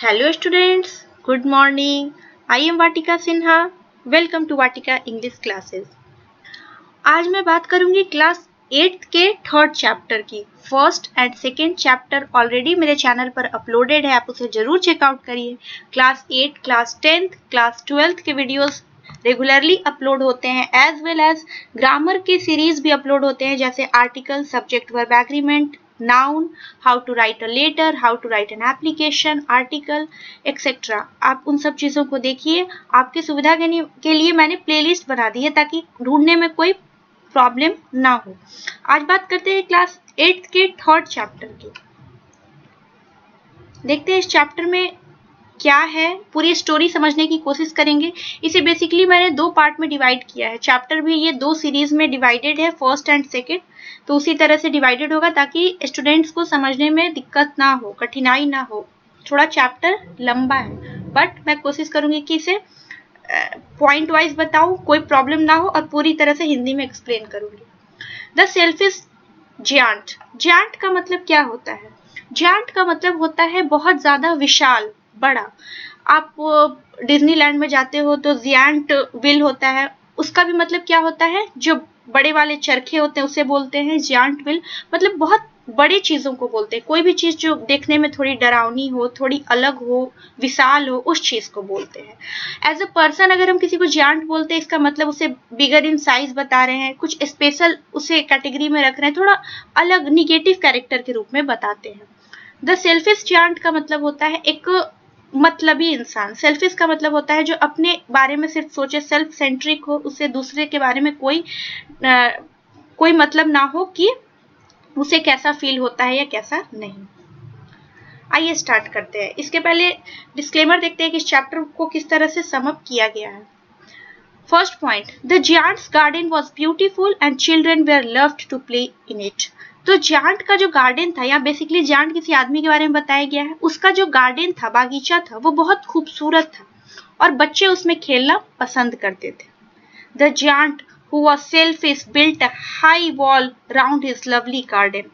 Hello students, good morning. I am Vatika Sinha. Welcome to Vatika English classes. आज मैं बात करूंगी class 8th के थर्ड चैप्टर की। First and second chapter already मेरे channel पर अपलोडेड है, आप उसे जरूर चेकआउट करिए। Class 8, class 10th, class 12th के वीडियोस रेगुलरली अपलोड होते हैं, एज वेल एज ग्रामर के सीरीज भी अपलोड होते हैं, जैसे article, subject verb agreement, noun, how to write a letter, how to write an application, article etcetera. आप उन सब चीज़ों को देखिए। आपकी सुविधा के लिए मैंने प्लेलिस्ट बना दी है ताकि ढूंढने में कोई प्रॉब्लम ना हो। आज बात करते हैं क्लास 8th के थर्ड चैप्टर की। देखते हैं इस चैप्टर में क्या है, पूरी स्टोरी समझने की कोशिश करेंगे। इसे बेसिकली मैंने दो पार्ट में डिवाइड किया है। चैप्टर भी ये दो सीरीज में डिवाइडेड है, फर्स्ट एंड सेकेंड, तो उसी तरह से डिवाइडेड होगा ताकि स्टूडेंट्स को समझने में दिक्कत ना हो, कठिनाई ना हो। थोड़ा चैप्टर लंबा है, बट मैं कोशिश करूंगी कि इसे पॉइंट वाइज बताऊं, कोई प्रॉब्लम ना हो, और पूरी तरह से हिंदी में एक्सप्लेन करूंगी। The selfish giant. जायंट का मतलब क्या होता है? जायंट का मतलब होता है बहुत ज्यादा विशाल, बड़ा। आप डिज्नीलैंड में जाते हो तो जायंट व्हील होता है, उसका भी मतलब क्या होता है? जो बड़े वाले चरखे होते हैं उसे बोलते हैं जायंट व्हील। मतलब बहुत बड़ी चीजों को बोलते हैं। कोई भी चीज जो देखने में थोड़ी डरावनी हो, थोड़ी अलग हो, विशाल हो, उस चीज को बोलते हैं। एज अ पर्सन अगर हम किसी को जायंट बोलते हैं, इसका मतलब उसे बिगर इन साइज बता रहे हैं, कुछ स्पेशल उसे कैटेगरी में रख रहे हैं, थोड़ा अलग निगेटिव कैरेक्टर के रूप में बताते हैं। द सेल्फिश जायंट का मतलब होता है एक मतलबी इंसान। सेल्फिश का मतलब होता है जो अपने बारे में सिर्फ सोचे, सेल्फ सेंट्रिक हो, उसे दूसरे के बारे में कोई मतलब ना हो कि उसे कैसा फील होता है या कैसा नहीं। आइए स्टार्ट करते हैं। इसके पहले डिस्क्लेमर देखते हैं कि इस चैप्टर को किस तरह से सम अप किया गया है। First point, the giant's garden was beautiful and children were loved to play in it. तो जायंट का जो गार्डन था, यहाँ बेसिकली जायंट किसी आदमी के बारे में बताया गया है, उसका जो गार्डन था, बागीचा था, वो बहुत खूबसूरत था और बच्चे उसमें खेलना पसंद करते थे। The giant who was selfish built a high wall round his lovely garden.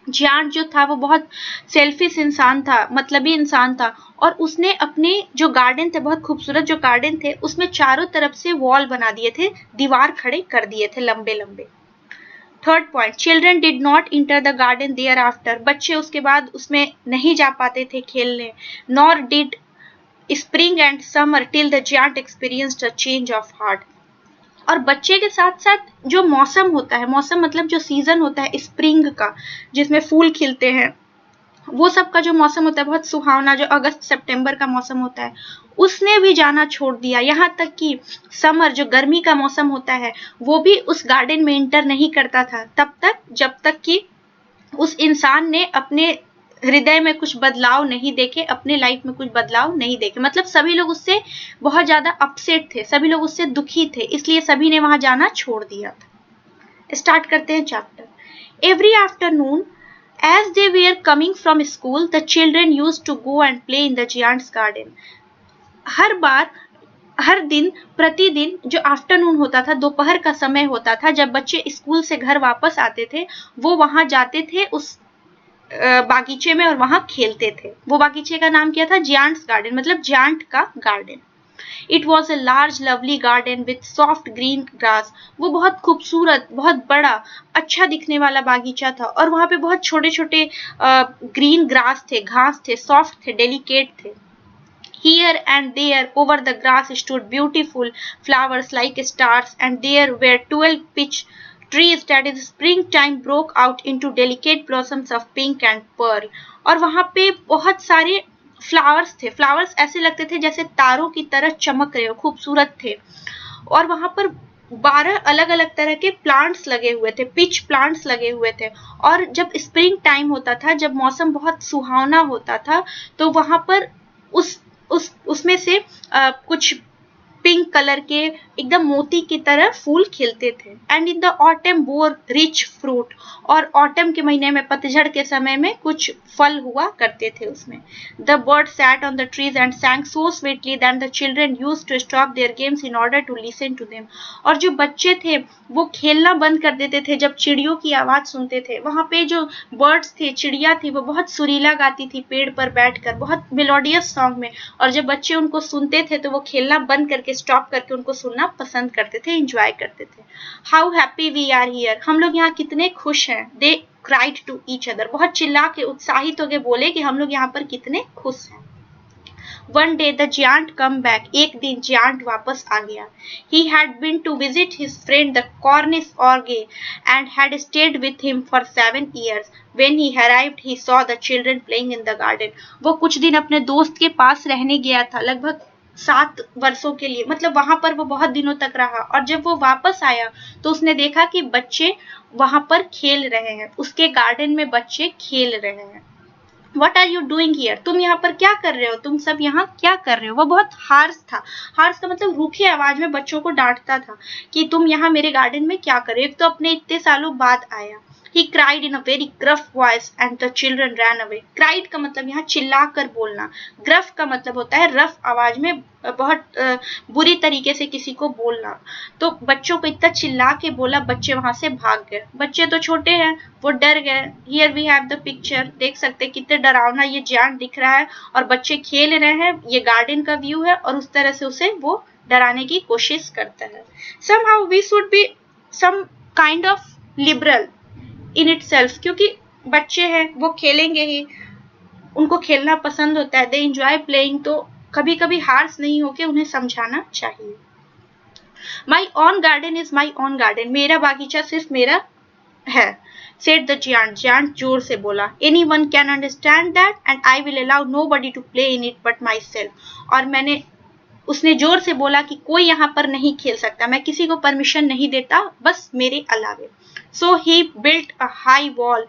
Giant जो था वो बहुत सेल्फिश इंसान था, मतलबी इंसान था, और उसने अपने जो गार्डन थे, बहुत खूबसूरत जो गार्डन थे, उसमें चारों तरफ से वॉल बना दिए थे, दीवार खड़े कर दिए थे लंबे लंबे। Third point, children did not enter the garden thereafter. बच्चे उसके बाद उसमें नहीं जा पाते थे खेलने। Nor did spring and summer till the giant experienced a change of heart. और बच्चे के साथ साथ जो मौसम होता है, मौसम मतलब जो सीजन होता है स्प्रिंग का, जिसमें फूल खिलते हैं, वो सब का जो मौसम होता है बहुत सुहावना, जो अगस्त सितंबर का मौसम होता है, उसने भी जाना छोड़ दिया। यहाँ तक कि समर जो गर्मी का मौसम होता है, वो भी उस गार्डन में इंटर नहीं करता था तब तक जब तक कि उस इंसान ने अपने हृदय में कुछ बदलाव नहीं देखे, अपने लाइफ में कुछ बदलाव नहीं देखे। मतलब सभी लोग उससे बहुत ज्यादा अपसेट थे, सभी लोग उससे दुखी थे, इसलिए सभी ने वहां जाना छोड़ दिया था। स्टार्ट करते हैं chapter. Every afternoon as they were coming from school, the children used to go and play in the giant's garden. हर दिन, प्रतिदिन जो आफ्टरनून होता था, दोपहर का समय होता था, जब बच्चे स्कूल से घर वापस आते थे, वो वहां जाते थे उस बागीचे में और वहां खेलते थे। वो बागीचे का नाम क्या था? जायंट्स गार्डन, मतलब जायंट का garden. It was a large lovely garden with soft green grass. वो बहुत खूबसूरत, बहुत बड़ा, अच्छा दिखने वाला बागीचा था, और वहां पे बहुत छोटे छोटे ग्रीन ग्रास थे, घास थे, सॉफ्ट थे, डेलिकेट थे। Here and there over the grass stood beautiful flowers like stars, and there were 12 peach trees that in springtime broke out into delicate blossoms of pink and pearl. और वहां पे बहुत सारे फ्लावर्स थे। Flowers ऐसे लगते थे जैसे तारों की तरह चमक रहे हो, खूबसूरत थे। और वहां पर 12 अलग अलग तरह के प्लांट्स लगे हुए थे, पिच प्लांट्स लगे हुए थे। और जब स्प्रिंग टाइम होता था, जब मौसम बहुत सुहावना होता था, तो वहां पर उसमें से कुछ पिंक कलर के एकदम मोती की तरह फूल खिलते थे। And in the autumn bore rich fruit, और ऑटम के महीने में, पतझड़ के समय में कुछ फल हुआ करते थे उसमें। The bird sat on the trees and sang so sweetly that the children used to stop their games in order to listen to them। और जो बच्चे थे वो खेलना बंद कर देते थे जब चिड़ियों की आवाज सुनते थे। वहां पे जो बर्ड्स थे, चिड़िया थी, वो बहुत सुरीला गाती थी पेड़ पर बैठकर, बहुत मेलोडियस सॉन्ग में, और जब बच्चे उनको सुनते थे तो वो खेलना बंद करके, स्टॉप करके उनको सुनना पसंद करते थे, एंजॉय करते थे। How happy we are here, हम लोग यहाँ कितने खुश हैं। They cried to each other, बहुत चिल्ला के उत्साहित होके बोले कि हम लोग यहाँ पर कितने खुश हैं। One day the giant come back, एक दिन giant वापस आ गया। He had been to visit his friend the Cornish Orge and had stayed with him for 7 years. When he arrived, he saw the children playing in the garden. वो कुछ दिन अपने दोस्त के पास रहने गया था, लगभग 7 वर्षों के लिए, मतलब वहां पर वो बहुत दिनों तक रहा। और जब वो वापस आया तो उसने देखा कि बच्चे वहां पर खेल रहे हैं, उसके गार्डन में बच्चे खेल रहे हैं। What are you doing here? तुम यहाँ पर क्या कर रहे हो, तुम सब यहाँ क्या कर रहे हो। वो बहुत हार्श था। हार्श का मतलब रूखी आवाज में बच्चों को डांटता था कि तुम यहाँ मेरे गार्डन में क्या कर रहे हो, एक तो अपने इतने सालों बाद आया। He cried in a very gruff voice and the children ran away. Cried का मतलब यहाँ चिल्ला कर बोलना, gruff का मतलब होता है रफ आवाज में, बहुत बुरी तरीके से किसी को बोलना। तो बच्चों को इतना चिल्ला के बोला, बच्चे वहां से भाग गए। बच्चे तो छोटे हैं, वो डर गए। Here we have the picture, देख सकते हैं कितने डरावना ये जान दिख रहा है, और बच्चे खेल रहे हैं, ये गार्डन का व्यू है, और उस तरह से उसे वो डराने की कोशिश करता है। Somehow we should be some kind of liberal in itself, क्योंकि बच्चे हैं, वो खेलेंगे ही, उनको खेलना पसंद होता है, दे एंजॉय प्लेइंग, तो कभी कभी हार्श नहीं होके उन्हें समझाना चाहिए। My own garden is my own garden, मेरा बागीचा सिर्फ मेरा है। said the giant, giant जोर से बोला। anyone can understand that and I will allow nobody to play in it but myself, और उसने जोर से बोला कि कोई यहाँ पर नहीं खेल सकता, मैं किसी को परमिशन नहीं देता, बस मेरे अलावे। So he built a high wall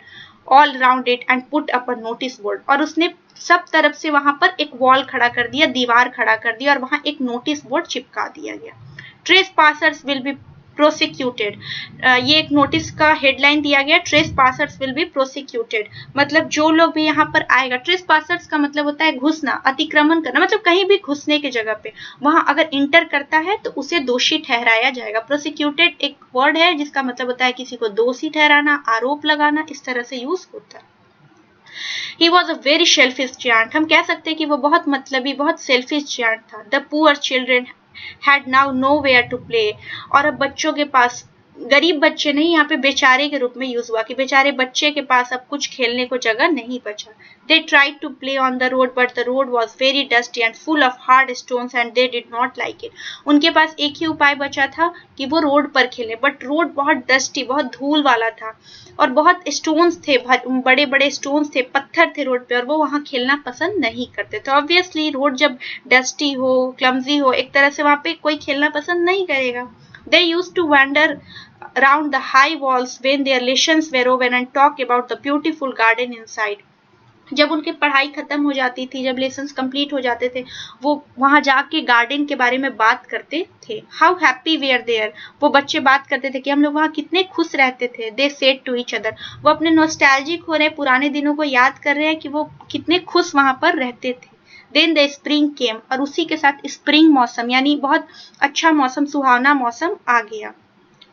all round it and put up a notice board, और उसने सब तरफ से वहां पर एक वॉल खड़ा कर दिया, दीवार खड़ा कर दिया, और वहां एक नोटिस बोर्ड चिपका दिया गया। Trespassers will be prosecuted, ये एक नोटिस का हेडलाइन दिया गया, Trespassers will be prosecuted, मतलब जो लोग भी यहाँ पर आएगा। Trespassers का मतलब होता है घुसना, अतिक्रमण करना, मतलब कहीं भी घुसने की जगह पे वहां अगर इंटर करता है तो उसे दोषी ठहराया जाएगा। Prosecuted एक वर्ड है जिसका मतलब होता है किसी को दोषी ठहराना, आरोप लगाना, इस तरह से यूज होता है। He was a very selfish giant, हम कह सकते हैं कि वो बहुत मतलबी, बहुत selfish giant था। The poor children had now nowhere to play, और अब बच्चों के पास, गरीब बच्चे नहीं, यहाँ पे बेचारे के रूप में यूज हुआ कि बेचारे बच्चे के पास अब कुछ खेलने को जगह नहीं बचा। They tried to play on the road but the road was very dusty and full of hard stones and they did not like it। उनके पास एक ही उपाय बचा था कि वो रोड पर खेले, बट रोड बहुत डस्टी, बहुत धूल वाला था, और बहुत स्टोन्स थे, बड़े बड़े स्टोन्स थे, पत्थर थे रोड पे, और वो वहां खेलना पसंद नहीं करते। तो ऑब्वियसली रोड जब डस्टी हो, क्लमजी हो, एक तरह से वहां पे कोई खेलना पसंद नहीं करेगा। They used to wander around the high walls when their lessons were over and talk about the beautiful garden inside। जब उनकी पढ़ाई खत्म हो जाती थी, जब लेसन्स कंप्लीट हो जाते थे, वो वहां जाके गार्डन के बारे में बात करते थे। How happy we are there, वो बच्चे बात करते थे कि हम लोग वहां कितने खुश रहते थे। They said to each other, वो अपने नॉस्टैल्जिक हो रहे, पुराने दिनों को याद कर रहे हैं कि वो कितने खुश वहां पर रहते थे। देन द स्प्रिंग केम, और उसी के साथ स्प्रिंग मौसम, यानी बहुत अच्छा मौसम, सुहावना मौसम आ गया।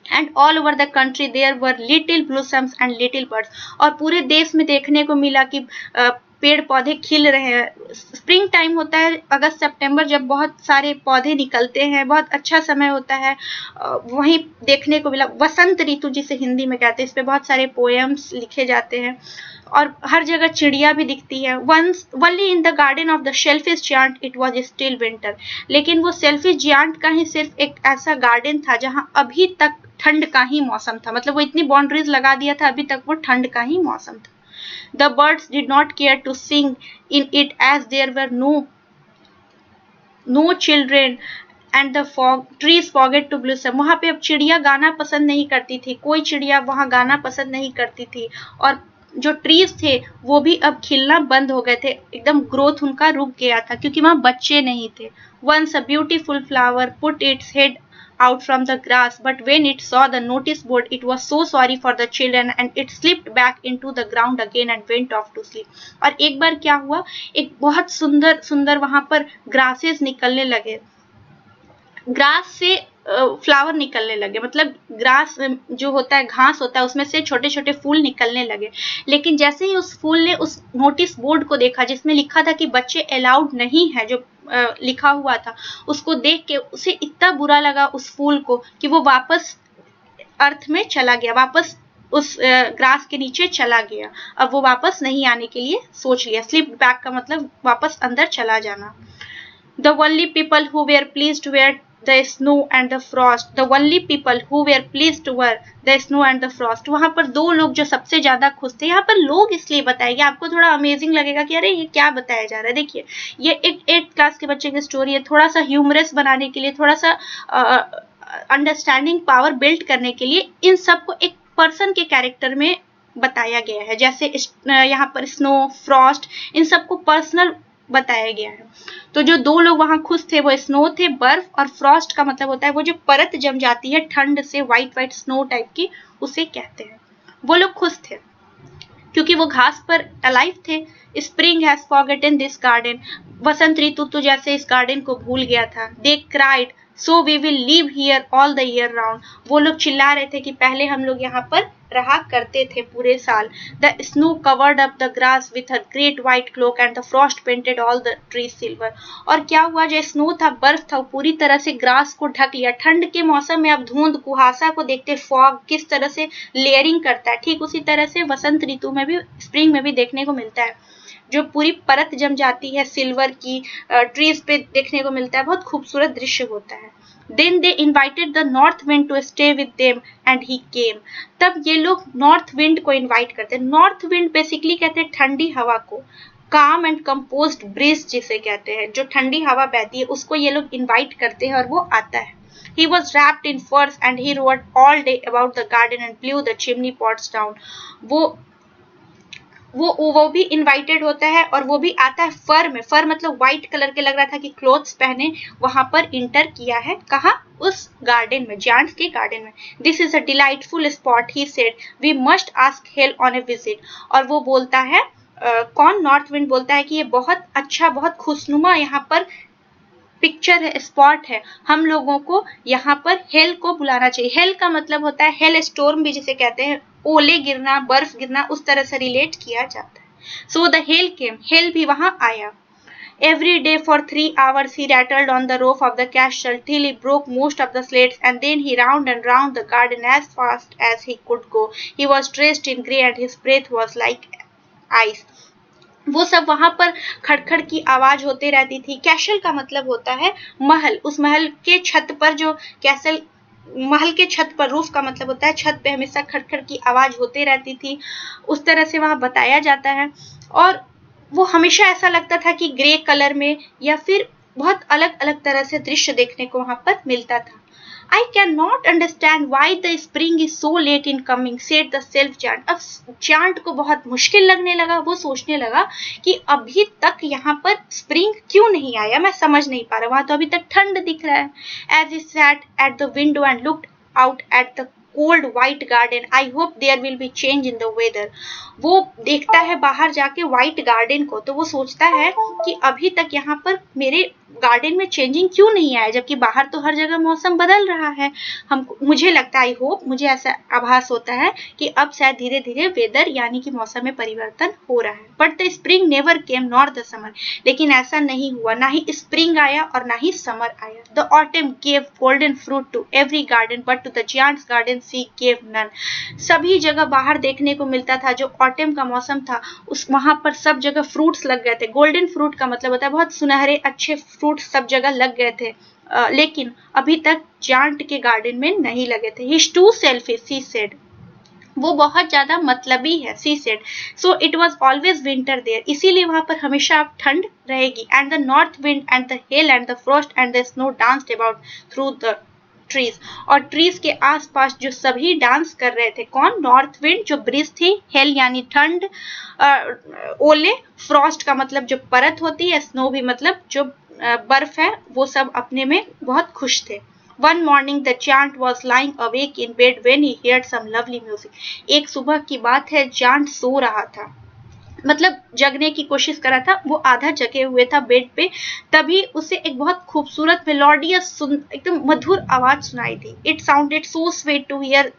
And all over the country there were little blossoms and little birds, और पूरे देश में देखने को मिला कि पेड़ पौधे खिल रहे हैं। स्प्रिंग टाइम होता है अगस्त सितंबर, जब बहुत सारे पौधे निकलते हैं, बहुत अच्छा समय होता है। वहीं देखने को मिला वसंत ऋतु, जिसे हिंदी में कहते हैं, इस पे बहुत सारे पोएम्स लिखे जाते हैं, और हर जगह चिड़िया भी दिखती है। Once only in the garden of the selfish giant it was still winter, लेकिन वो selfish giant का ही सिर्फ एक ऐसा गार्डन था जहां अभी तक ठंड का ही मौसम था, मतलब वो इतनी बाउंड्रीज लगा दिया था, अभी तक वो ठंड का ही मौसम था। The birds did not care to sing in it as there were no children and the trees forget to blossom। वहां पे अब चिड़िया गाना पसंद नहीं करती थी, कोई चिड़िया वहां गाना पसंद नहीं करती थी, और जो ट्रीज थे वो भी अब खिलना बंद हो गए थे, एकदम ग्रोथ उनका रुक गया था क्योंकि वहां बच्चे नहीं थे. Once a beautiful flower put its head out from the grass, but when it saw the notice board, it was so sorry for the children and it slipped back into the ground again and went off to sleep. और एक बार क्या हुआ, एक बहुत सुंदर सुंदर वहां पर ग्रासेस निकलने लगे, ग्रास से फ्लावर निकलने लगे, मतलब ग्रास जो होता है, घास होता है, उसमें से छोटे छोटे फूल निकलने लगे. लेकिन जैसे ही उस फूल ने उस नोटिस बोर्ड को देखा जिसमें लिखा था कि बच्चे अलाउड नहीं है, जो लिखा हुआ था, उसको देख के उसे इतना बुरा लगा उस फूल को कि वो वापस अर्थ में चला गया, वापस उस ग्रास के नीचे चला गया. अब वो वापस नहीं आने के लिए सोच लिया. स्लिप बैक का मतलब वापस अंदर चला जाना. The only people who were pleased were the snow and the frost. The only people who were pleased were the snow and the frost. वहां पर दो लोग जो सबसे ज्यादा खुश थे. यहाँ पर लोग इसलिए बताएंगे, आपको थोड़ा अमेजिंग लगेगा कि अरे ये क्या बताया जा रहा है. देखिए, ये एक 8th क्लास के बच्चे की स्टोरी है. थोड़ा सा ह्यूमरस बनाने के लिए, थोड़ा सा अंडरस्टैंडिंग पावर बिल्ड करने के लिए इन सबको एक पर्सन के कैरेक्टर में बताया गया है. जैसे यहाँ पर स्नो, फ्रॉस्ट, इन सबको पर्सनल बताया गया है. तो जो दो लोग वहां खुश थे वो स्नो थे, बर्फ, और फ्रॉस्ट का मतलब होता है वो जो परत जम जाती है ठंड से, व्हाइट व्हाइट स्नो टाइप की, उसे कहते हैं. वो लोग खुश थे क्योंकि वो घास पर अलाइव थे. Spring has forgotten this garden. वसंत ऋतु तो जैसे इस गार्डन को भूल गया था. They cried, so we will live here all the year round. वो लोग चिल्ला रहे थे कि पहले हम लोग यहाँ पर रहा करते थे पूरे साल. The snow covered up the grass with a great white cloak and the frost painted all the trees silver. और क्या हुआ, जो स्नो था, बर्फ था, वो पूरी तरह से ग्रास को ढक लिया. ठंड के मौसम में आप धुंध कुहासा को देखते, फॉग किस तरह से लेयरिंग करता है, ठीक उसी तरह से वसंत ऋतु में भी, स्प्रिंग में भी देखने को मिलता है. जो पूरी परत जम जाती है सिल्वर की, ट्रीज पे देखने को मिलता है. बहुत खूबसूरत दृश्य होता है. Then they invited the north wind to stay with them and he came. तब ये लोग नॉर्थ विंड को इनवाइट करते हैं. नॉर्थ विंड बेसिकली कहते हैं ठंडी हवा को, काम एंड कंपोज्ड ब्रीज जिसे कहते हैं, जो ठंडी हवा बहती है उसको ये लोग इनवाइट करते हैं और वो आता है. He was wrapped in furs and he rode all day about the garden and blew the chimney pots down. वो भी इनवाइटेड होता है और वो भी आता है फर में. फर मतलब व्हाइट कलर के, लग रहा था कि क्लोथ्स पहने वहां पर इंटर किया है. कहा? उस गार्डन में, जांट्स के गार्डन में. This is a delightful spot, he said, we must ask hail on a visit. और वो बोलता है, कौन? नॉर्थ विंड बोलता है कि ये बहुत अच्छा, बहुत खुशनुमा यहाँ पर पिक्चर है, स्पॉट है, हम लोगों को यहाँ पर हेल को बुलाना चाहिए. हेल का मतलब होता है हेल स्टोर्म भी जिसे कहते हैं, ओले गिरना, बर्फ गिरना, उस तरह से रिलेट किया जाता है. So the hell came, hello भी वहां आया. Every day for 3 hours he rattled on the roof of the castle till he broke most of the slates, and then he round and round the garden as fast as he could go. He was dressed in grey and his breath was like ice. वो सब वहां पर खड़खड़ की आवाज होते रहती थी. Castle का मतलब होता है महल. उस महल के छत पर, जो कैसल, महल के छत पर, रूफ का मतलब होता है छत पे, हमेशा खड़खड़ की आवाज होते रहती थी. उस तरह से वहां बताया जाता है. और वो हमेशा ऐसा लगता था कि ग्रे कलर में या फिर बहुत अलग अलग तरह से दृश्य देखने को वहां पर मिलता था. I cannot understand why the spring is so late in coming, said the self chant. अब चांट को बहुत मुश्किल लगने लगा. वो सोचने लगा कि अभी तक यहाँ पर स्प्रिंग क्यों नहीं आया, मैं समझ नहीं पा रहा. वहां तो अभी तक ठंड दिख रहा है. As he sat at the window and looked out at the cold white garden, I hope there will be change in the weather. वो देखता है बाहर जाके व्हाइट गार्डन को, तो वो सोचता है कि अभी तक यहाँ पर मेरे गार्डन में चेंजिंग क्यों नहीं आया, जबकि बाहर तो हर जगह मौसम बदल रहा है. मुझे लगता है, आई होप, मुझे ऐसा आभास होता है कि अब शायद धीरे धीरे वेदर यानी कि मौसम में परिवर्तन हो रहा है. But the spring never came nor the summer. लेकिन ऐसा नहीं हुआ, ना ही स्प्रिंग आया और ना ही समर आया. The autumn gave golden fruit to every garden but to the giant's garden she gave none. सभी जगह बाहर देखने को मिलता था, जो ऑटम का मौसम था, उस वहां पर सब जगह फ्रूट्स लग गए थे. गोल्डन फ्रूट का मतलब होता है बहुत सुनहरे अच्छे फ्रूट सब जगह लग गए थे. लेकिन अभी तक जांट के गार्डन में नहीं लगे थे. He is too selfish, she said. वो बहुत ज्यादा मतलबी है, she said. So it was always winter there. इसीलिए वहां पर हमेशा ठंड रहेगी. And the north wind and the hail and the frost and the snow danced about through the trees, और ट्रीज के आसपास जो सभी डांस कर रहे थे, कौन? नॉर्थ विंड जो ब्रीज थी, हेल यानी ठंड, ओले फ्रॉस्ट का मतलब जो परत होती है, स्नो भी मतलब जो बर्फ है, वो सब अपने में बहुत खुश थे। One morning the giant was lying awake in bed when he heard some lovely music. एक सुबह की बात है, जांट सो रहा था, मतलब जगने की कोशिश कर रहा था, वो आधा जगे हुए था बेड पे, तभी उसे एक बहुत खूबसूरत मेलोडियस एकदम मधुर आवाज सुनाई दी। It sounded so sweet to hear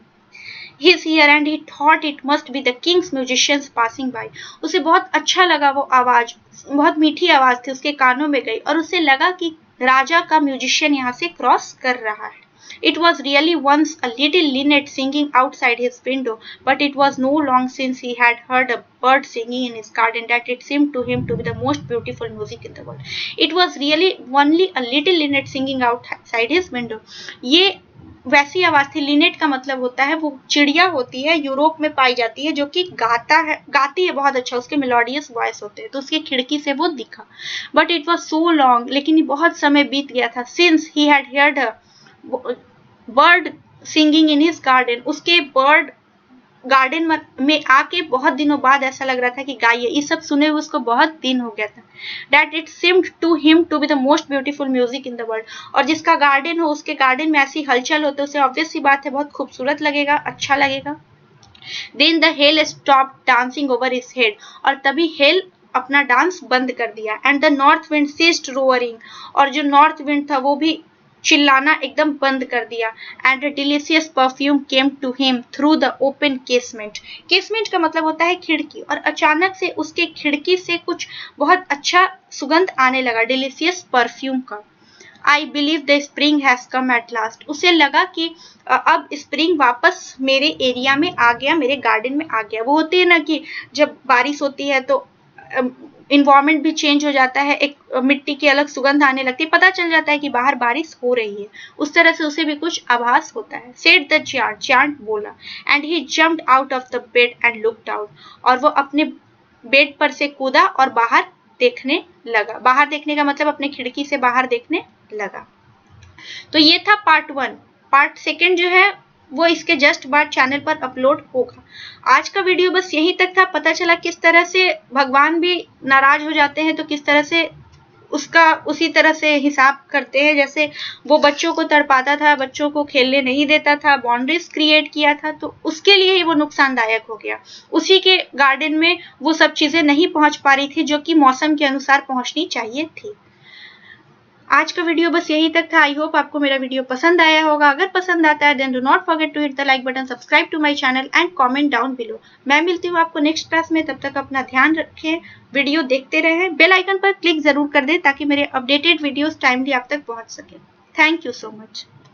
his ear and he thought it must be the king's musicians passing by. उसे बहुत अच्छा लगा वो आवाज, बहुत मीठी आवाज थी, उसके कानों में गई और उसे लगा कि राजा का म्यूजिशियन यहाँ से क्रॉस कर रहा है। It was really once a little linnet singing outside his window, but it was no long since he had heard a bird singing in his garden that it seemed to him to be the most beautiful music in the world. It was really only a little linnet singing outside his window. ये वैसी आवाज थी। Lynette का मतलब होता है, वो चिड़िया होती है, यूरोप में पाई जाती है, जो कि गाती है बहुत अच्छा, उसके मेलोडियस वॉइस होते हैं, तो उसकी खिड़की से वो दिखा। But it was so long, लेकिन बहुत समय बीत गया था, since he had heard bird singing in his garden, उसके बर्ड गार्डन में आके बहुत दिनों बाद ऐसा लग रहा था कि गाइए, ये सब सुने हुए उसको बहुत दिन हो गया था। That it seemed to him to be the most beautiful music in the world. और जिसका गार्डन हो, उसके गार्डन में ऐसी हलचल हो तो उसे ऑब्वियस सी बात है बहुत खूबसूरत लगेगा, अच्छा लगेगा। Then the hail stopped dancing over his head. और तभी हेल अपना डांस बंद कर दिया। And the north wind ceased roaring. और जो नॉर्थ विंड था वो भी चिल्लाना एकदम बंद कर दिया। And a delicious perfume came to him through the open casement. Casement का मतलब होता है खिड़की, और अचानक से उसके खिड़की से कुछ बहुत अच्छा सुगंध आने लगा, डिलीशियस परफ्यूम का। I believe the spring has come at last. उसे लगा कि अब स्प्रिंग वापस मेरे एरिया में आ गया, मेरे गार्डन में आ गया। वो होती है ना कि जब बारिश होती है तो इन्वायरमेंट भी चेंज हो जाता है, एक मिट्टी की अलग सुगंध आने लगती है, पता चल जाता है कि बाहर बारिश हो रही है, उस तरह से उसे भी कुछ आभास होता है। सेड द जांट, जांट बोला। And he jumped out of the bed and looked out, और वो अपने बेड पर से कूदा और बाहर देखने लगा। बाहर देखने का मतलब अपने खिड़की से बाहर देखने लगा। तो ये था पार्ट 1। पार्ट 2 जो है वो इसके जस्ट बाद चैनल पर अपलोड होगा। आज का वीडियो बस यहीं तक था। पता चला किस तरह से भगवान भी नाराज हो जाते हैं, तो किस तरह से उसका उसी तरह से हिसाब करते हैं, जैसे वो बच्चों को तड़पाता था, बच्चों को खेलने नहीं देता था, बाउंड्रीज क्रिएट किया था, तो उसके लिए ही वो नुकसानदायक हो गया। उसी के गार्डन में वो सब चीजें नहीं पहुंच पा रही थी जो कि मौसम के अनुसार पहुंचनी चाहिए थी। आज का वीडियो बस यहीं तक था। आई होप आपको मेरा वीडियो पसंद आया होगा। अगर पसंद आता है then do not forget to hit the like button, subscribe to my channel and comment down below. मैं मिलती हूँ आपको नेक्स्ट क्लास में, तब तक अपना ध्यान रखें, वीडियो देखते रहें, बेल आइकन पर क्लिक जरूर कर दें ताकि मेरे अपडेटेड वीडियोस टाइमली आप तक पहुंच सके। Thank you so much.